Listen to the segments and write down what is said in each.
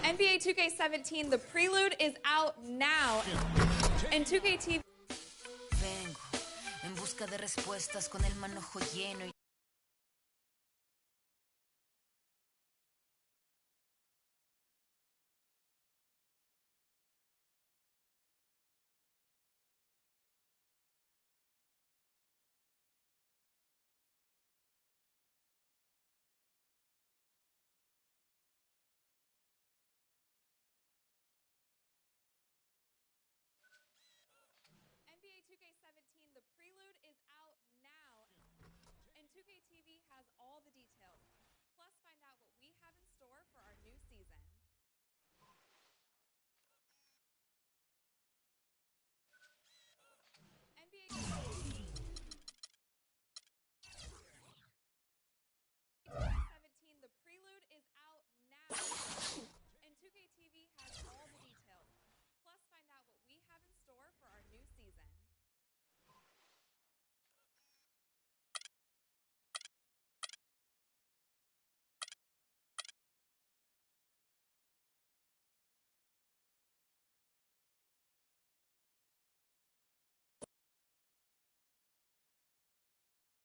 NBA 2K17, the prelude is out now. And 2K TV. Vengo en busca de respuestas con el manojo lleno. NBA 2K17, the prelude is out now. And 2K TV has all the details. Plus, find out what we have in store for our new season. NBA 2K17, the prelude is out now. And 2K TV has all the details. Plus, find out what we have in store for our new season.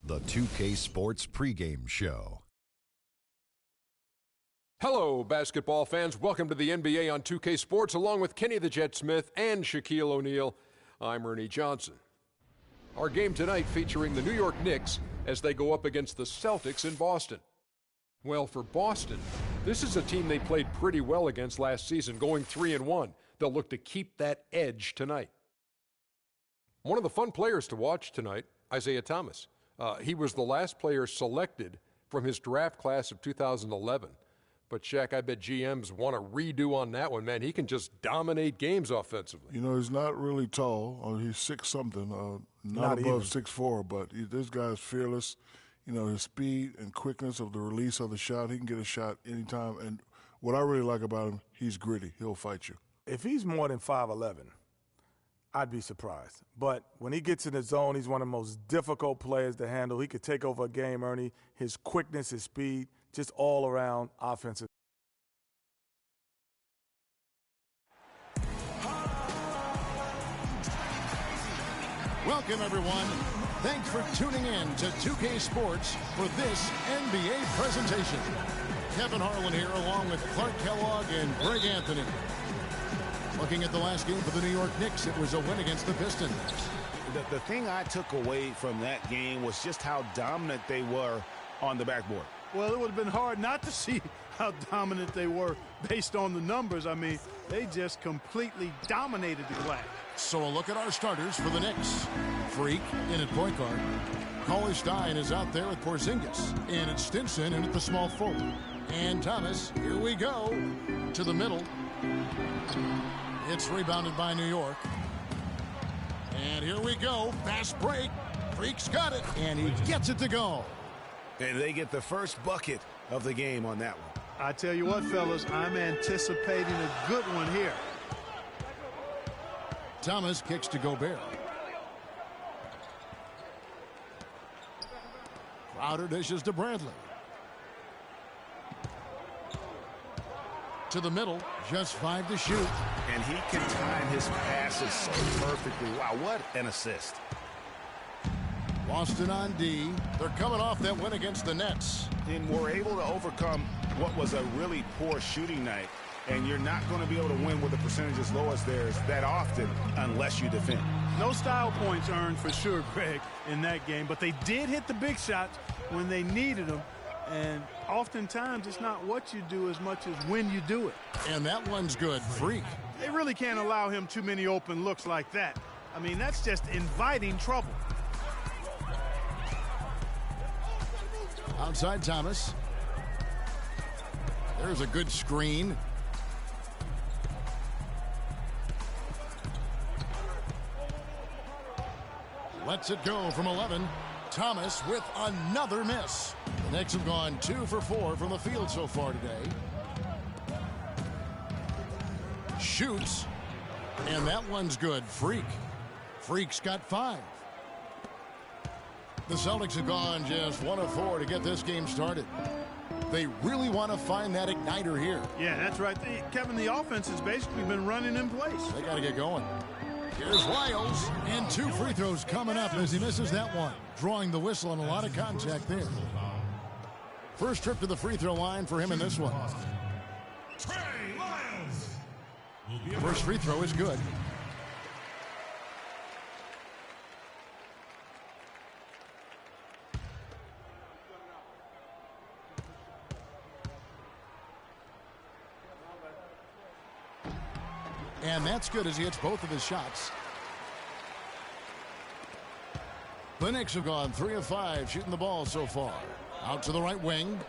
The 2K Sports pregame show. Hello, basketball fans. Welcome to the NBA on 2K Sports, along with Kenny the Jet Smith and Shaquille O'Neal. I'm Ernie Johnson. Our game tonight featuring the New York Knicks as they go up against the Celtics in Boston. Well, for Boston, this is a team they played pretty well against last season, going 3-1. They'll look to keep that edge tonight. One of the fun players to watch tonight, Isaiah Thomas. He was the last player selected from his draft class of 2011. But, Shaq, I bet GMs want a redo on that one, man. He can just dominate games offensively. You know, he's not really tall. He's 6-something, not above 6'4", but this guy's fearless. You know, his speed and quickness of the release of the shot, he can get a shot anytime. And what I really like about him, he's gritty. He'll fight you. If he's more than 5'11", I'd be surprised. But when he gets in the zone, he's one of the most difficult players to handle. He could take over a game, Ernie. His quickness, his speed, just all around offensive. Welcome, everyone. Thanks for tuning in to 2K Sports for this NBA presentation. Kevin Harlan here along with Clark Kellogg and Greg Anthony. Looking at the last game for the New York Knicks, it was a win against the Pistons. The thing I took away from that game was just how dominant they were on the backboard. Well, it would have been hard not to see how dominant they were based on the numbers. I mean, they just completely dominated the glass. So a look at our starters for the Knicks. Freak in at point guard. Cauley-Stein is out there with Porzingis. And it's Stinson in at the small forward. And Thomas, here we go, to the middle. It's rebounded by New York. And here we go. Fast break. Freak's got it. And he gets it to go. And they get the first bucket of the game on that one. I tell you what, fellas, I'm anticipating a good one here. Thomas kicks to Gobert. Crowder dishes to Bradley. To the middle, just 5 to shoot. And he can time his passes so perfectly. Wow, what an assist. Boston on D. They're coming off that win against the Nets. And we're able to overcome what was a really poor shooting night. And you're not going to be able to win with a percentage as low as theirs that often unless you defend. No style points earned for sure, Greg, in that game. But they did hit the big shots when they needed them. And oftentimes, it's not what you do as much as when you do it. And that one's good. Freak. They really can't allow him too many open looks like that. I mean, that's just inviting trouble. Outside Thomas. There's a good screen. Lets it go from 11. Thomas with another miss. The Knicks have gone 2 for 4 from the field so far today. Shoots. And that one's good. Freak's got 5. The Celtics have gone just 1 of 4 to get this game started. They really want to find that igniter here. Yeah, that's right. Kevin, the offense has basically been running in place. They got to get going. Here's Wiles, and 2 free throws coming up as he misses that one. Drawing the whistle on a lot of contact there. First trip to the free throw line for him in this one. First free throw is good. And that's good as he hits both of his shots. The Knicks have gone 3 of 5 shooting the ball so far. Out to the right wing.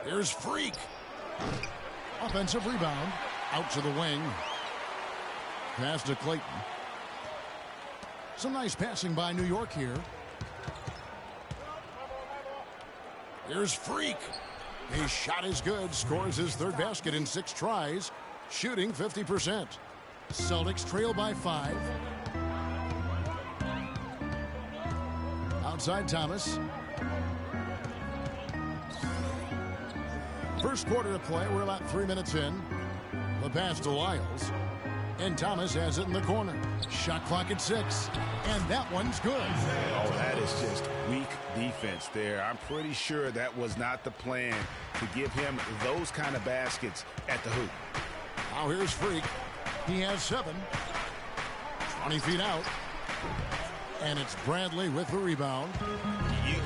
Here's Freak. Offensive rebound. Out to the wing. Pass to Clayton. Some nice passing by New York here. Here's Freak. His shot is good. Scores his 3rd basket in 6 tries. Shooting 50%. Celtics trail by 5. Outside Thomas. First quarter of play. We're about 3 minutes in. The pass to Wiles. And Thomas has it in the corner. Shot clock at 6. And that one's good. Oh, that is just weak defense there. I'm pretty sure that was not the plan to give him those kind of baskets at the hoop. Now here's Freak. He has 7. 20 feet out. And it's Bradley with the rebound.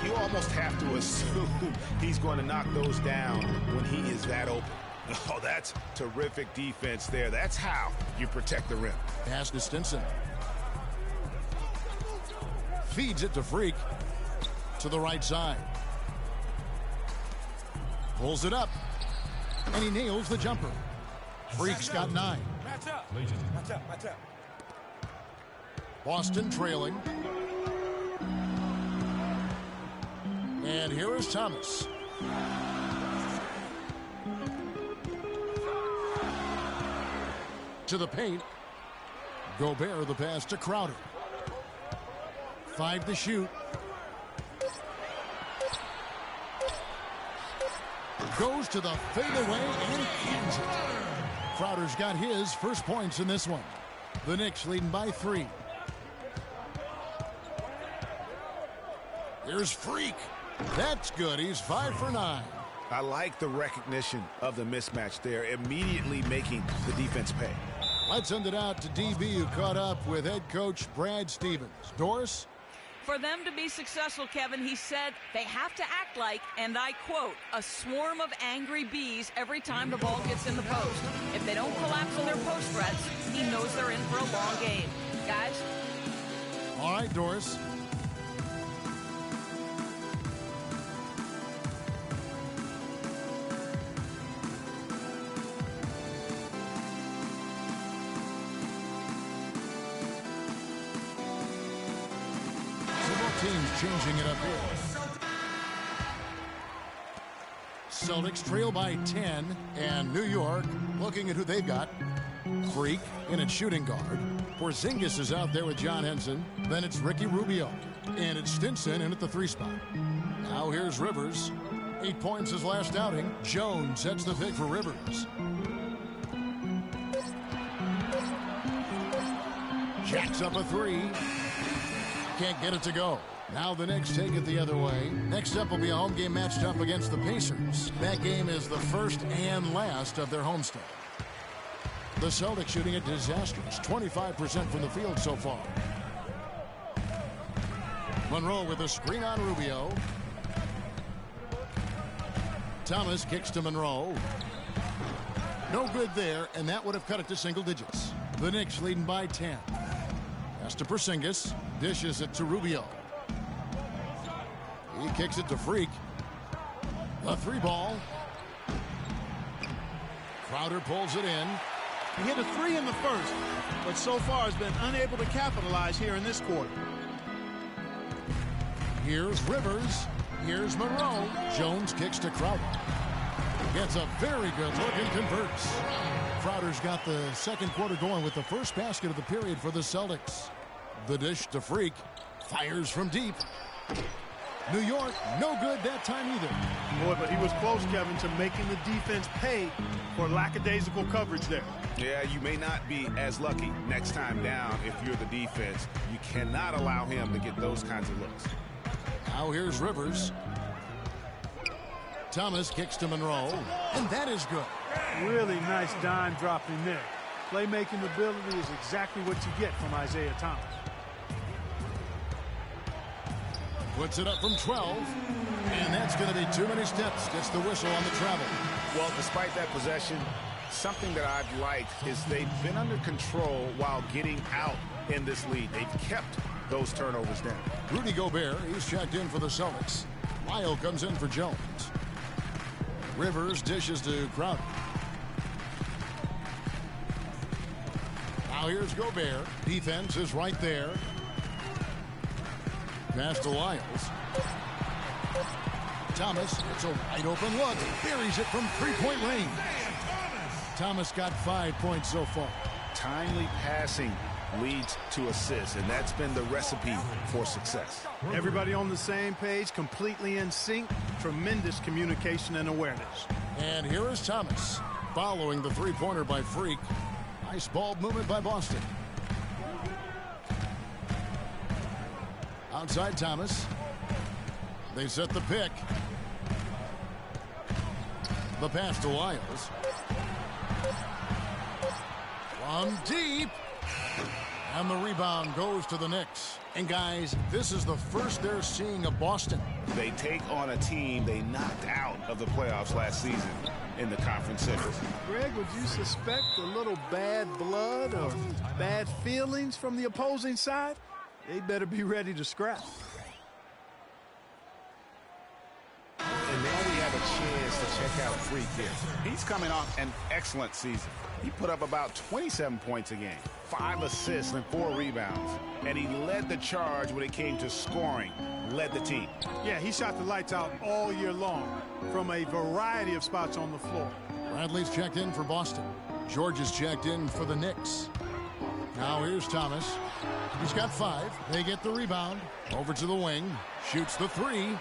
You almost have to assume he's going to knock those down when he is that open. Oh, that's terrific defense there. That's how you protect the rim. Pass to Stinson. Feeds it to Freak. To the right side. Pulls it up. And he nails the jumper. Freak's got 9. Match up. Match up. Match up. Boston trailing. And here is Thomas. To the paint. Gobert the pass to Crowder. 5 to shoot. Goes to the fadeaway and cans it. Crowder's got his first points in this one. The Knicks leading by 3. Here's Freak. That's good. He's 5 for 9. I like the recognition of the mismatch there, immediately making the defense pay. Let's send it out to DB, who caught up with head coach Brad Stevens. Doris? For them to be successful, Kevin, he said they have to act like, and I quote, a swarm of angry bees every time the ball gets in the post. If they don't collapse on their post threats, he knows they're in for a long game. Guys? All right, Doris. Teams changing it up here. Celtics trail by 10, and New York looking at who they've got. Freak in at shooting guard. Porzingis is out there with John Henson. Then it's Ricky Rubio. And it's Stinson in at the 3 spot. Now here's Rivers. 8 points his last outing. Jones sets the pick for Rivers. Jacks up a 3. Can't get it to go. Now the Knicks take it the other way. Next up will be a home game matched up against the Pacers. That game is the first and last of their homestand. The Celtics shooting a disastrous 25% from the field so far. Monroe with a screen on Rubio. Thomas kicks to Monroe. No good there, and that would have cut it to single digits. The Knicks leading by 10. Pass to Porzingis. Dishes it to Rubio. He kicks it to Freak. The 3 ball. Crowder pulls it in. He hit a 3 in the first, but so far has been unable to capitalize here in this quarter. Here's Rivers. Here's Monroe. Jones kicks to Crowder. Gets a very good look and converts. Crowder's got the second quarter going with the first basket of the period for the Celtics. The dish to Freak. Fires from deep. New York, no good that time either. Boy, but he was close, Kevin, to making the defense pay for lackadaisical coverage there. Yeah, you may not be as lucky next time down if you're the defense. You cannot allow him to get those kinds of looks. Now here's Rivers. Thomas kicks to Monroe, and that is good. Really nice dime dropping there. Playmaking ability is exactly what you get from Isaiah Thomas. Puts it up from 12, and that's going to be too many steps. Gets the whistle on the travel. Well, despite that possession, something that I've liked is they've been under control while getting out in this lead. They've kept those turnovers down. Rudy Gobert, he's checked in for the Celtics. Lyle comes in for Jones. Rivers dishes to Crowder. Now here's Gobert. Defense is right there. Pass to Lyles. Thomas, it's a wide open look. Buries it from three-point range. Thomas got 5 points so far. Timely passing leads to assists, and that's been the recipe for success. Everybody on the same page, completely in sync. Tremendous communication and awareness. And here is Thomas, following the three-pointer by Freak. Nice ball movement by Boston. Outside Thomas. They set the pick. The pass to Lyles. From deep. And the rebound goes to the Knicks. And guys, this is the first they're seeing of Boston. They take on a team they knocked out of the playoffs last season in the conference semis. Greg, would you suspect a little bad blood or bad feelings from the opposing side? They better be ready to scrap. And now we have a chance to check out Freak here. He's coming off an excellent season. He put up about 27 points a game, 5 assists and 4 rebounds. And he led the charge when it came to scoring, led the team. Yeah, he shot the lights out all year long from a variety of spots on the floor. Bradley's checked in for Boston. George is checked in for the Knicks. Now here's Thomas. He's got 5. They get the rebound. Over to the wing. Shoots the 3.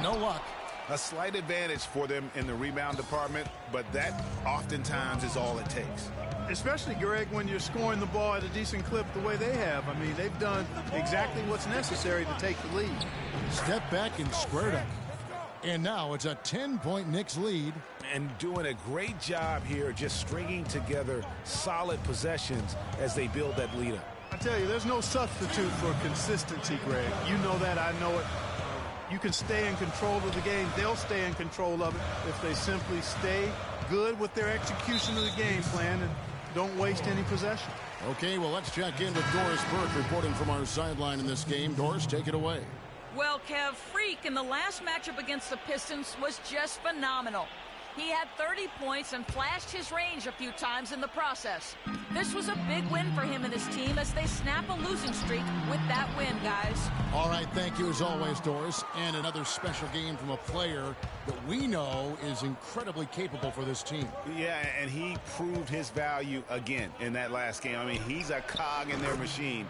No luck. A slight advantage for them in the rebound department, but that oftentimes is all it takes. Especially, Greg, when you're scoring the ball at a decent clip the way they have. I mean, they've done exactly what's necessary to take the lead. Step back and squared up. And now it's a 10-point Knicks lead. And doing a great job here just stringing together solid possessions as they build that lead up. I tell you, there's no substitute for consistency, Greg. You know that. I know it. You can stay in control of the game. They'll stay in control of it if they simply stay good with their execution of the game plan and don't waste any possession. Okay, well, let's check in with Doris Burke reporting from our sideline in this game. Doris, take it away. Well, Kev, Freak in the last matchup against the Pistons was just phenomenal. He had 30 points and flashed his range a few times in the process. This was a big win for him and his team as they snap a losing streak with that win, guys. All right, thank you as always, Doris. And another special game from a player that we know is incredibly capable for this team. Yeah, and he proved his value again in that last game. I mean, he's a cog in their machine,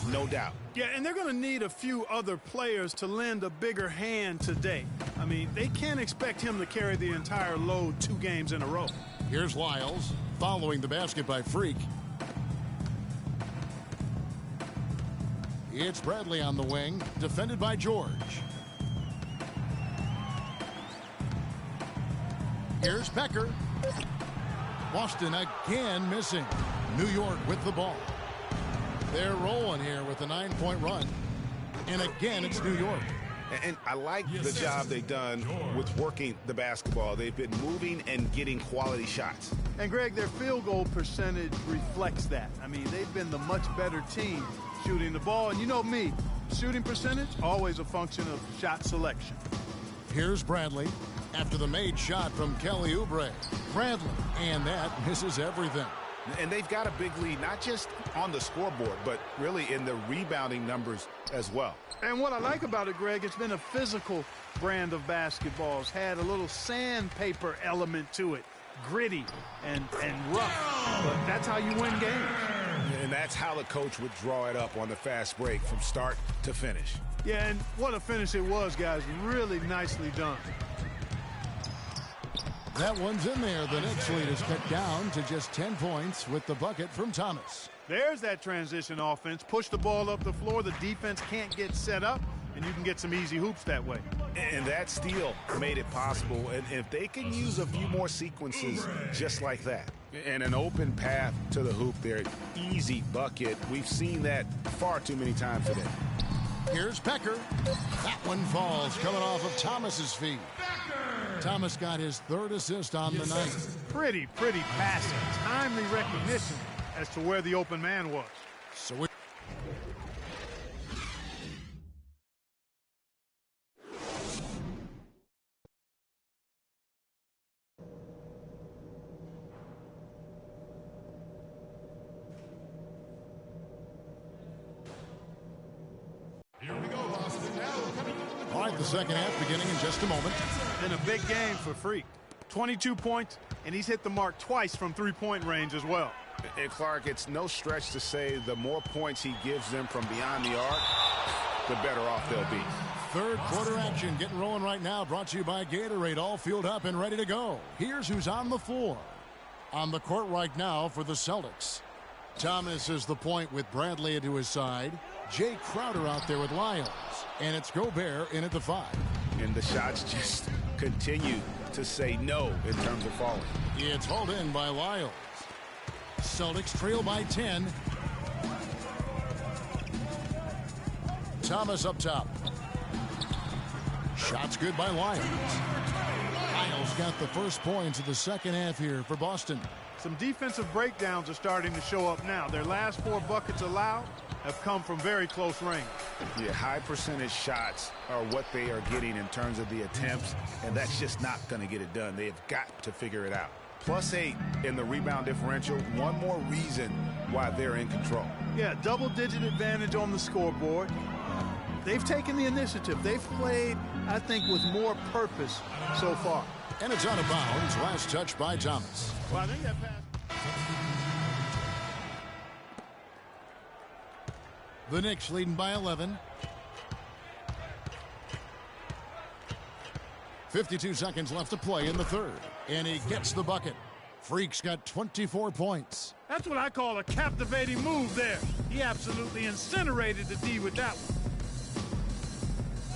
no doubt. Yeah, and they're going to need a few other players to lend a bigger hand today. I mean, they can't expect him to carry the entire load 2 games in a row. Here's Lyles following the basket by Freak. It's Bradley on the wing, defended by George. Here's Becker. Boston again missing. New York with the ball. They're rolling here with a 9-point run. And again, it's New York. And I like the job they've done with working the basketball. They've been moving and getting quality shots. And, Greg, their field goal percentage reflects that. I mean, they've been the much better team shooting the ball. And you know me, shooting percentage, always a function of shot selection. Here's Bradley after the made shot from Kelly Oubre. Bradley, and that misses everything. And they've got a big lead, not just on the scoreboard, but really in the rebounding numbers as well. And what I like about it, Greg, it's been a physical brand of basketball. It's had a little sandpaper element to it, gritty and rough. But that's how you win games. And that's how the coach would draw it up on the fast break from start to finish. Yeah, and what a finish it was, guys. Really nicely done. That one's in there. The Knicks lead is cut down to just 10 points with the bucket from Thomas. There's that transition offense. Push the ball up the floor. The defense can't get set up, and you can get some easy hoops that way. And that steal made it possible. And if they can use a few more sequences just like that, and an open path to the hoop there, easy bucket. We've seen that far too many times today. Here's Becker. That one falls coming off of Thomas's feet. Thomas got his third assist on the night. Pretty passing. Timely recognition as to where the open man was. So we All right, the second half beginning in just a moment. Been a big game for Freak. 22 points, and he's hit the mark twice from three-point range as well. And Clark, it's no stretch to say the more points he gives them from beyond the arc, the better off they'll be. Third quarter action getting rolling right now, brought to you by Gatorade, all fueled up and ready to go. Here's who's on the floor. On the court right now for the Celtics. Thomas is the point with Bradley to his side. Jay Crowder out there with Lyles. And it's Gobert in at the 5. And the shots just continue to say no in terms of falling. It's hauled in by Lyles. Celtics trail by 10. Thomas up top. Shots good by Lyles. Lyles got the first points of the second half here for Boston. Some defensive breakdowns are starting to show up now. Their last 4 buckets allowed have come from very close range. Yeah, high percentage shots are what they are getting in terms of the attempts, and that's just not going to get it done. They have got to figure it out. +8 in the rebound differential. One more reason why they're in control. Yeah, double-digit advantage on the scoreboard. They've taken the initiative. They've played, I think, with more purpose so far. And it's out of bounds. Last touch by Thomas. Well, I think that pass. The Knicks leading by 11. 52 seconds left to play in the third. And he gets the bucket. Freak's got 24 points. That's what I call a captivating move there. He absolutely incinerated the D with that one.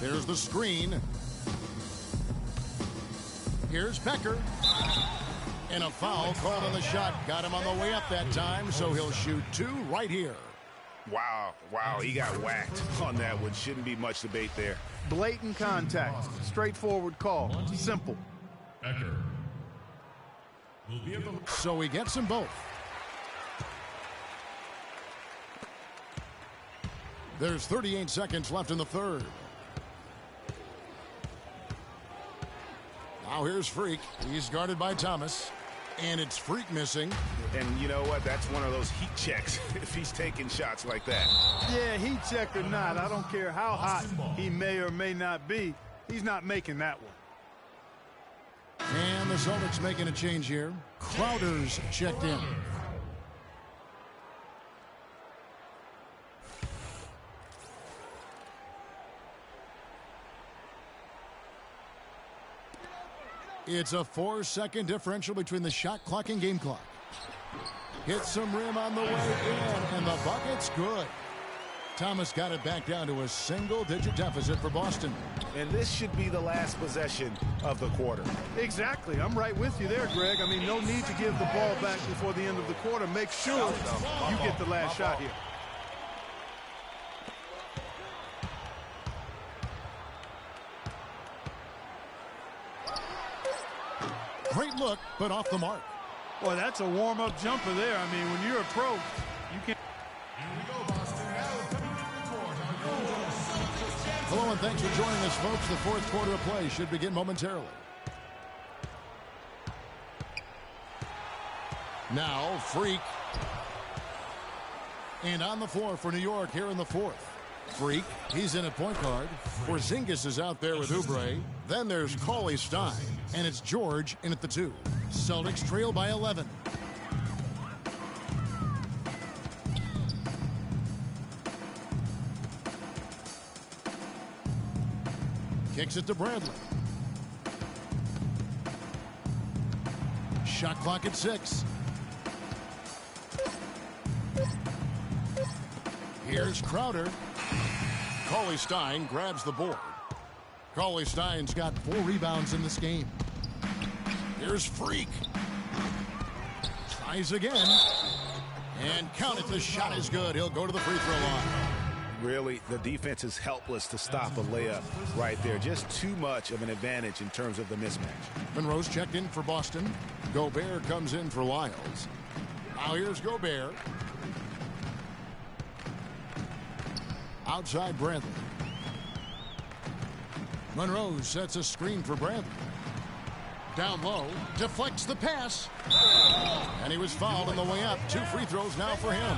There's the screen. Here's Becker. And a foul called on the shot. Got him on the way up that time, so he'll shoot 2 right here. Wow, he got whacked on that one. Shouldn't be much debate there. Blatant contact. Straightforward call. Simple. Becker. So he gets them both. There's 38 seconds left in the third. Now here's Freak. He's guarded by Thomas. And it's Freak missing. And you know what? That's one of those heat checks if he's taking shots like that. Yeah, heat check or not, I don't care how hot he may or may not be. He's not making that one. And the Celtics making a change here. Crowder's checked in. It's a 4-second differential between the shot clock and game clock. Hits some rim on the way in, and the bucket's good. Thomas got it back down to a single-digit deficit for Boston. And this should be the last possession of the quarter. Exactly. I'm right with you there, Greg. I mean, no need to give the ball back before the end of the quarter. Make sure you get the last shot here. Great look, but off the mark. Boy, that's a warm-up jumper there. I mean, when you're a pro, you can't. Hello, and thanks for joining us, folks. The fourth quarter of play should begin momentarily. Now, Freak. And on the floor for New York here in the fourth. Freak, he's in at point guard. Porzingis is out there with Oubre. Then there's Cauley Stein. And it's George in at the 2. Celtics trail by 11. Kicks it to Bradley. Shot clock at 6. Here's Crowder. Cauley-Stein grabs the board. Cauley-Stein's got 4 rebounds in this game. Here's Freak. Tries again. And count it. The shot is good. He'll go to the free throw line. Really, the defense is helpless to stop a layup right there. Just too much of an advantage in terms of the mismatch. Monroe's checked in for Boston. Gobert comes in for Lyles. Now here's Gobert. Outside Bradley. Monroe sets a screen for Bradley. Down low, deflects the pass. And he was fouled on the way up. 2 free throws now for him.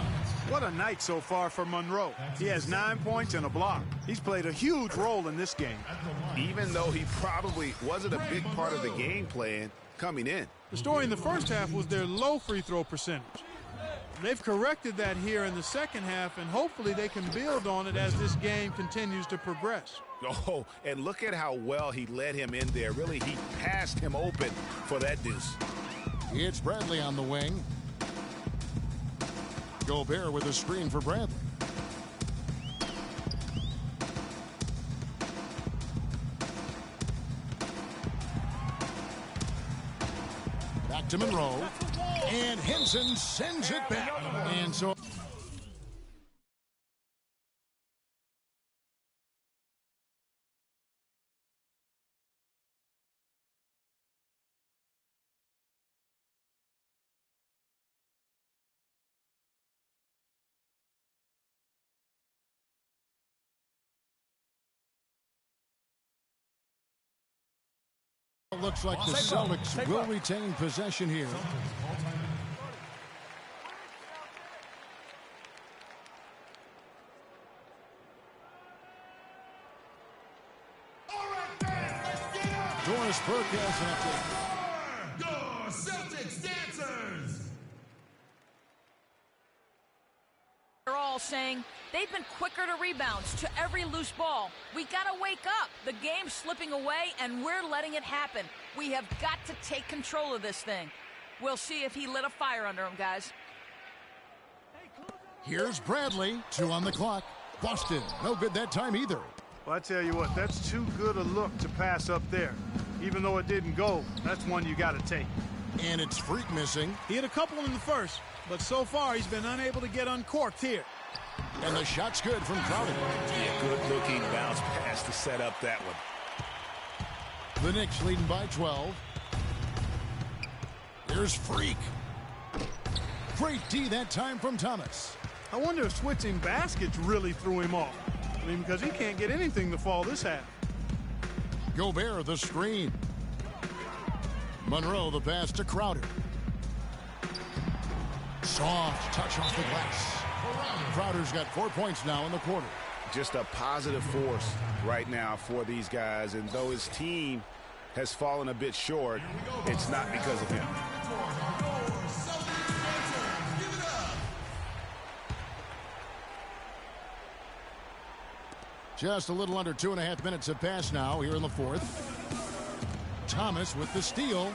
What a night so far for Monroe. He has 9 points and a block. He's played a huge role in this game. Even though he probably wasn't a big part of the game plan coming in. The story in the first half was their low free throw percentage. They've corrected that here in the second half, and hopefully they can build on it as this game continues to progress. Oh, and look at how well he led him in there. Really, he passed him open for that deuce. It's Bradley on the wing. Gobert with a screen for Bradley. Back to Monroe. And Henson sends it back. And so... Looks like the Celtics will retain possession here. Doris Burke has an update. Your Celtics dancers! They're all saying they've been quicker to rebounds to every loose ball. We gotta wake up. The game's slipping away, and we're letting it happen. We have got to take control of this thing. We'll see if he lit a fire under him, guys. Here's Bradley. 2 on the clock. Boston, no good that time either. Well, I tell you what, that's too good a look to pass up there. Even though it didn't go, that's one you got to take. And it's Freak missing. He had a couple in the first, but so far he's been unable to get uncorked here. And the shot's good from Crowder. Yeah, good-looking bounce pass to set up that one. The Knicks leading by 12. Here's Freak. Great D that time from Thomas. I wonder if switching baskets really threw him off. I mean, because he can't get anything to fall this half. Gobert the screen. Monroe the pass to Crowder. Soft touch off the glass. Crowder's got 4 points now in the quarter. Just a positive force right now for these guys, and though his team has fallen a bit short, it's not because of him. Just a little under 2.5 minutes have passed now here in the fourth. Thomas with the steal.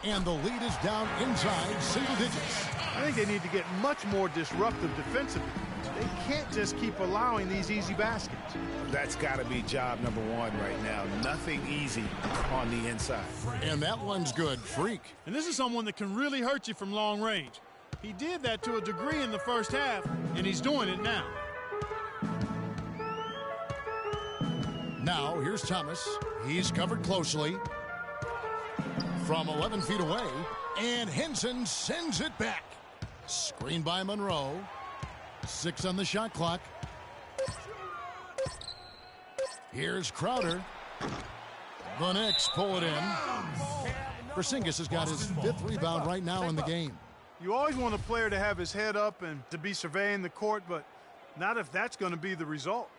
And the lead is down inside single digits. I think they need to get much more disruptive defensively. They can't just keep allowing these easy baskets. That's got to be job number 1 right now. Nothing easy on the inside. And that one's good. Freak. And this is someone that can really hurt you from long range. He did that to a degree in the first half, and he's doing it now. Now, here's Thomas. He's covered closely from 11 feet away, and Henson sends it back. Screened by Monroe. 6 on the shot clock. Here's Crowder. The Knicks pull it in. Porzingis has got his 5th rebound right now in the game. You always want a player to have his head up and to be surveying the court, but not if that's going to be the result.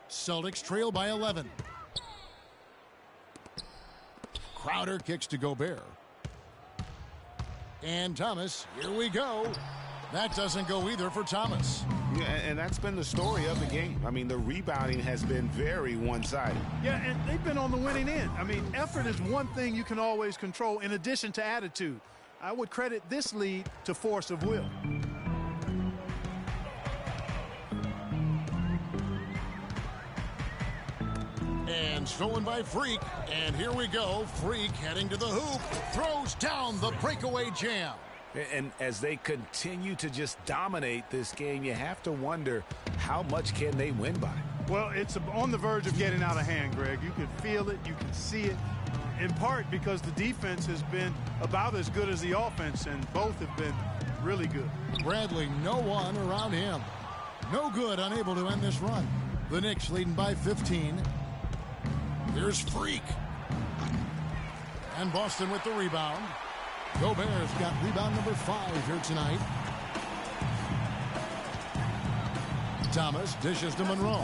Celtics trail by 11. Crowder kicks to Gobert. And Thomas, here we go. That doesn't go either for Thomas. Yeah, and that's been the story of the game. I mean, the rebounding has been very one-sided. Yeah, and they've been on the winning end. I mean, effort is one thing you can always control in addition to attitude. I would credit this lead to force of will. And stolen by Freak. And here we go. Freak heading to the hoop. Throws down the breakaway jam. And as they continue to just dominate this game, you have to wonder how much can they win by? Well, it's on the verge of getting out of hand, Greg. You can feel it. You can see it. In part because the defense has been about as good as the offense, and both have been really good. Bradley, no one around him. No good, unable to end this run. The Knicks leading by 15. Here's Freak. And Boston with the rebound. Gobert's got rebound number 5 here tonight. Thomas dishes to Monroe.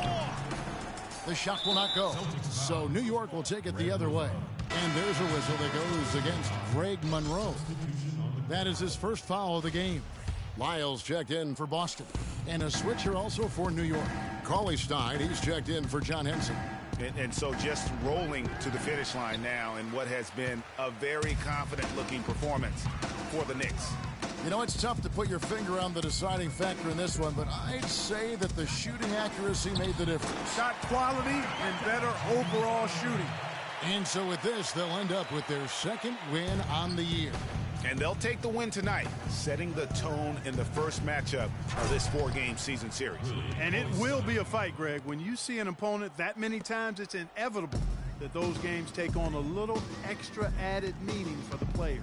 The shot will not go. So New York will take it the other way. And there's a whistle that goes against Greg Monroe. That is his first foul of the game. Lyles checked in for Boston. And a switcher also for New York. Cauley Stein, he's checked in for John Henson. And so just rolling to the finish line now in what has been a very confident-looking performance for the Knicks. You know, it's tough to put your finger on the deciding factor in this one, but I'd say that the shooting accuracy made the difference. Shot quality and better overall shooting. And so with this, they'll end up with their second win on the year. And they'll take the win tonight, setting the tone in the first matchup of this 4-game season series. And it will be a fight, Greg. When you see an opponent that many times, it's inevitable that those games take on a little extra added meaning for the players.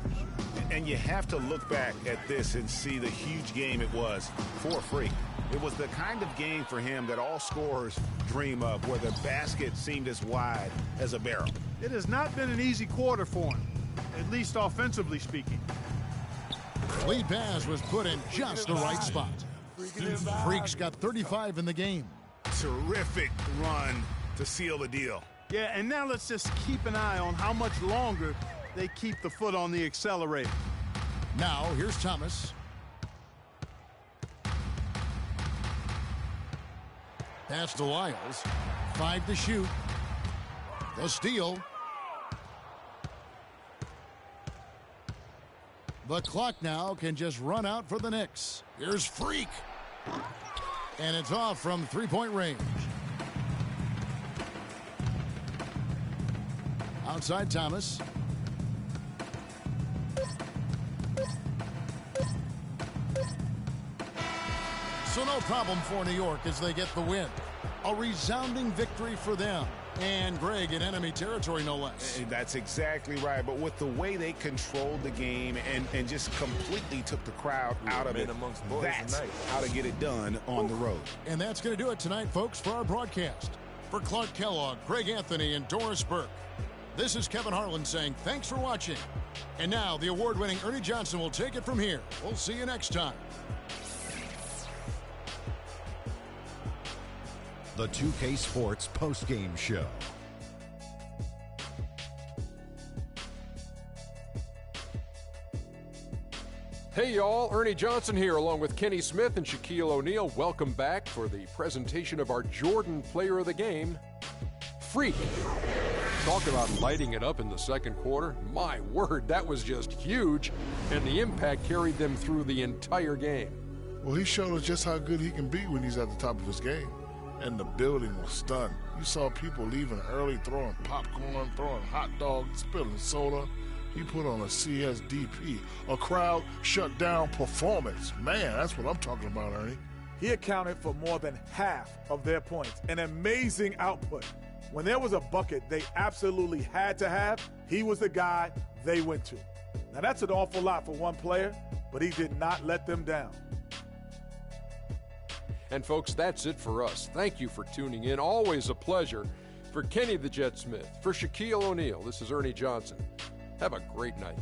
And you have to look back at this and see the huge game it was for Freak. It was the kind of game for him that all scorers dream of, where the basket seemed as wide as a barrel. It has not been an easy quarter for him, at least offensively speaking. Lead pass was put in just the right spot. Freak's got 35 in the game. Terrific run to seal the deal. Yeah, and now let's just keep an eye on how much longer they keep the foot on the accelerator. Now, here's Thomas. Pass to Lyles. 5 to shoot. The steal. The clock now can just run out for the Knicks. Here's Freak. And it's off from three-point range. Outside Thomas. So no problem for New York as they get the win. A resounding victory for them. And Greg in enemy territory, no less. That's exactly right. But with the way they controlled the game and just completely took the crowd out of it, that's how to get it done on the road. And that's going to do it tonight, folks, for our broadcast. For Clark Kellogg, Greg Anthony, and Doris Burke, this is Kevin Harlan saying thanks for watching. And now the award-winning Ernie Johnson will take it from here. We'll see you next time. The 2K Sports postgame show. Hey y'all, Ernie Johnson here along with Kenny Smith and Shaquille O'Neal. Welcome back for the presentation of our Jordan Player of the Game, Freak. Talk about lighting it up in the second quarter. My word, that was just huge, and the impact carried them through the entire game. Well, he showed us just how good he can be when he's at the top of his game. And the building was stunned. You saw people leaving early, throwing popcorn, throwing hot dogs, spilling soda. He put on a CSDP, a crowd shut down performance. Man, that's what I'm talking about, Ernie. He accounted for more than half of their points. An amazing output. When there was a bucket they absolutely had to have, he was the guy they went to. Now that's an awful lot for one player, but he did not let them down. And folks, that's it for us. Thank you for tuning in. Always a pleasure. For Kenny the Jet Smith, for Shaquille O'Neal, this is Ernie Johnson. Have a great night.